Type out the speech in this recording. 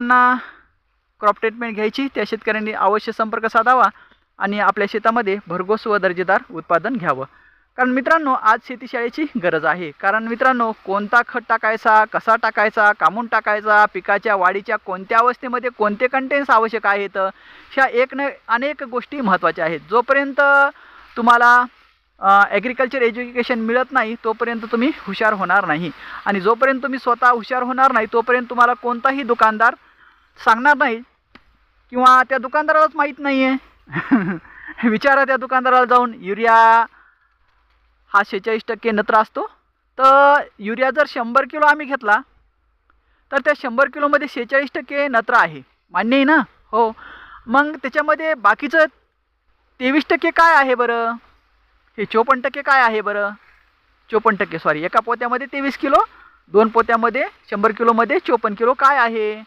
ना crop treatment घ्यायची त्या शेतकऱ्यांनी अवश्य संपर्क साधावा आणि आपल्या शेतामध्ये भरघोस व दर्जेदार उत्पादन घ्यावं. कारण मित्रांनो, आज शेतीशाळेची गरज आहे. कारण मित्रांनो, कोणता खत टाकायचा, कसा टाकायचा, कामून टाकायचा, पिकाच्या वाढीच्या कोणत्या अवस्थेमध्ये कोणते कंटेन्स आवश्यक आहेत, ह्या अनेक गोष्टी महत्त्वाच्या आहेत. जोपर्यंत तुम्हाला ॲग्रिकल्चर एज्युकेशन मिळत नाही तोपर्यंत तुम्ही हुशार होणार नाही. आणि जोपर्यंत तुम्ही स्वतः हुशार होणार नाही तोपर्यंत तुम्हाला कोणताही दुकानदार सांगणार नाही किंवा त्या दुकानदारालाच माहीत नाही आहे. विचारा त्या दुकानदाराला जाऊन, युरिया हा 46% नत्र असतो, तर युरिया जर 100 किलो आम्ही घेतला तर त्या 100 किलोमध्ये 46% नत्र आहे, मान्य आहे ना? हो. मग त्याच्यामध्ये बाकीचं 23% काय आहे बरं? हे 54% काय आहे बरं? 54% सॉरी, एका पोत्यामध्ये 23 किलो, 2 पोत्यामध्ये 100 किलोमध्ये 54 किलो काय आहे?